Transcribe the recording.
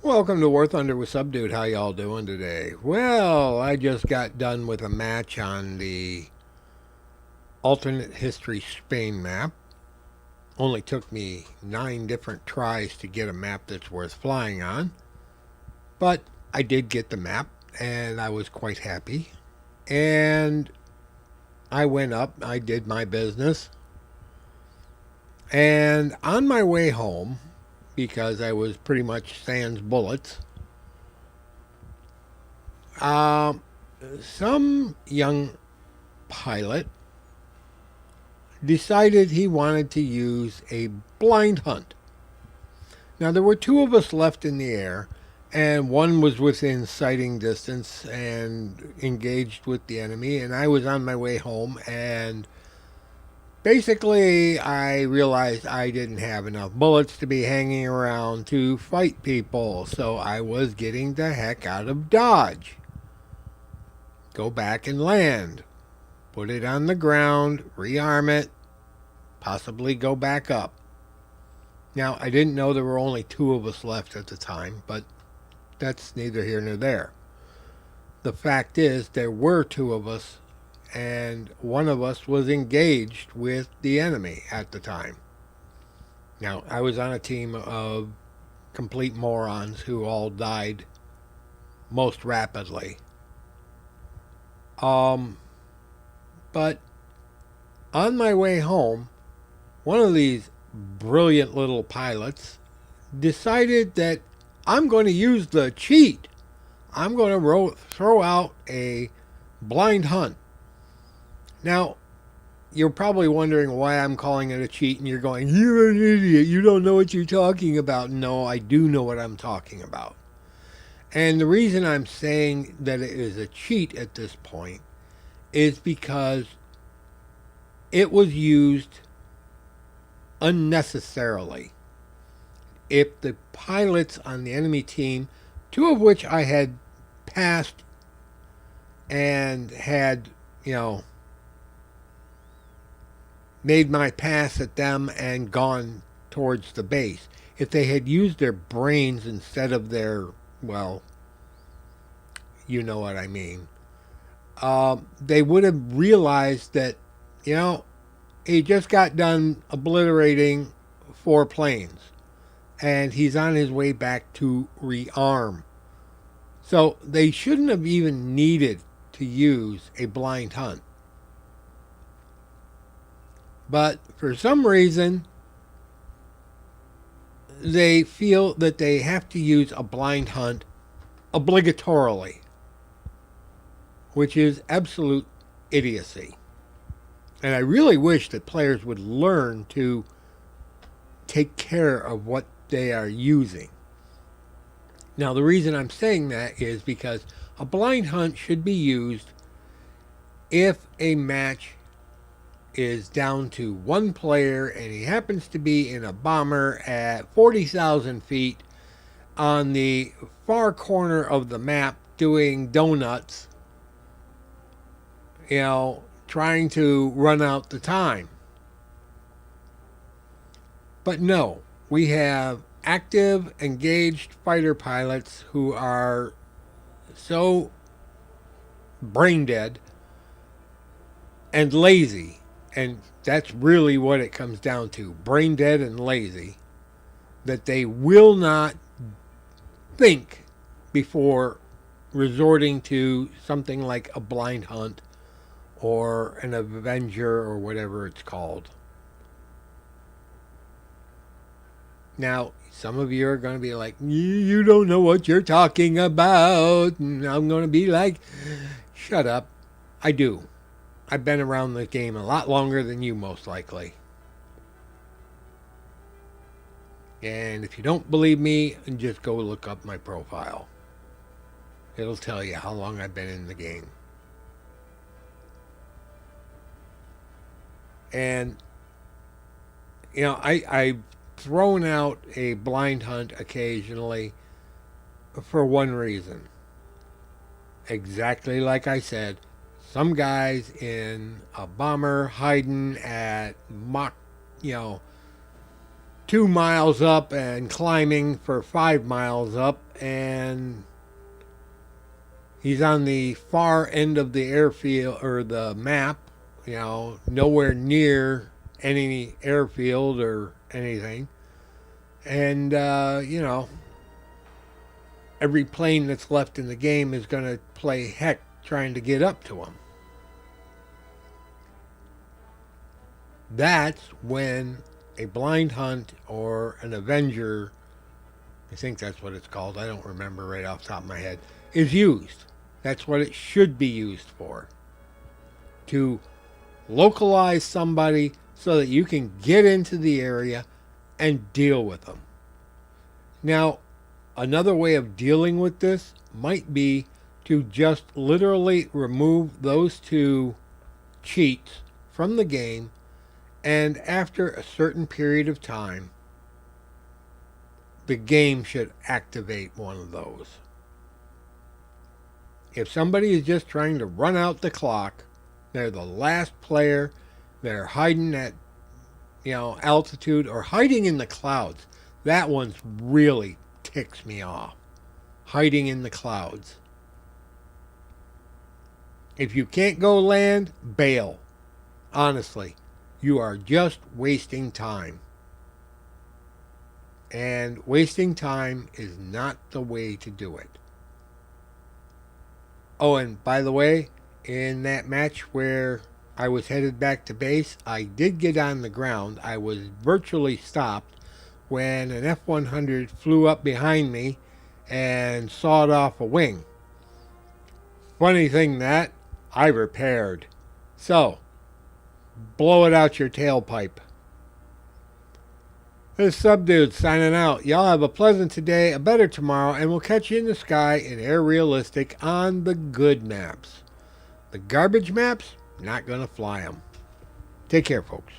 Welcome to War Thunder with Subdude. How y'all doing today? Well, I just got done with a match on the alternate history Spain map. Only took me 9 different tries to get a map that's worth flying on. But I did get the map, and I was quite happy. And I went up, I did my business. And on my way home, because I was pretty much sans bullets, um, some young pilot decided he wanted to use a blind hunt. Now, there were 2 of us left in the air, and one was within sighting distance and engaged with the enemy, and I was on my way home, and basically I realized I didn't have enough bullets to be hanging around to fight people, so I was getting the heck out of Dodge. Go back and land. Put it on the ground, rearm it, possibly go back up. Now, I didn't know there were only 2 of us left at the time, but that's neither here nor there. The fact is, there were 2 of us, and one of us was engaged with the enemy at the time. Now, I was on a team of complete morons who all died most rapidly. But on my way home, one of these brilliant little pilots decided that I'm going to use the cheat. I'm going to throw out a blind hunt. Now, you're probably wondering why I'm calling it a cheat, and you're going, "You're an idiot. You don't know what you're talking about." No, I do know what I'm talking about. And the reason I'm saying that it is a cheat at this point is because it was used unnecessarily. If the pilots on the enemy team, 2 of which I had passed and had, made my pass at them and gone towards the base, if they had used their brains instead of their, well, you know what I mean, they would have realized that, he just got done obliterating 4 planes, and he's on his way back to rearm. So they shouldn't have even needed to use a blind hunt. But for some reason, they feel that they have to use a blind hunt obligatorily, which is absolute idiocy. And I really wish that players would learn to take care of what they are using. Now, the reason I'm saying that is because a blind hunt should be used if a match is down to 1 player and he happens to be in a bomber at 40,000 feet on the far corner of the map doing donuts, trying to run out the time. But no, we have active, engaged fighter pilots who are so brain dead and lazy. And that's really what it comes down to, brain dead and lazy, that they will not think before resorting to something like a blind hunt or an Avenger or whatever it's called. Now, some of you are going to be like, you don't know what you're talking about. And I'm going to be like, shut up. I do. I've been around the game a lot longer than you, most likely. And if you don't believe me, just go look up my profile. It'll tell you how long I've been in the game. And, I've thrown out a blind hunt occasionally for one reason. Exactly like I said, some guys in a bomber hiding at Mach, 2 miles up and climbing for 5 miles up, and he's on the far end of the airfield or the map, nowhere near any airfield or anything. And, every plane that's left in the game is going to play heck trying to get up to him. That's when a blind hunt or an Avenger, I think that's what it's called, I don't remember right off the top of my head, is used. That's what it should be used for. To localize somebody so that you can get into the area and deal with them. Now, another way of dealing with this might be to just literally remove those two cheats from the game, and after a certain period of time, the game should activate one of those. If somebody is just trying to run out the clock, they're the last player, they're hiding at altitude or hiding in the clouds. That one's really ticks me off. Hiding in the clouds. If you can't go land, bail. Honestly, you are just wasting time. And wasting time is not the way to do it. Oh, and by the way, in that match where I was headed back to base, I did get on the ground. I was virtually stopped when an F-100 flew up behind me and sawed off a wing. Funny thing that, I repaired. So, blow it out your tailpipe. This Subdude signing out. Y'all have a pleasant today, a better tomorrow, and we'll catch you in the sky in Air Realistic on the good maps. The garbage maps, not gonna fly them. Take care, folks.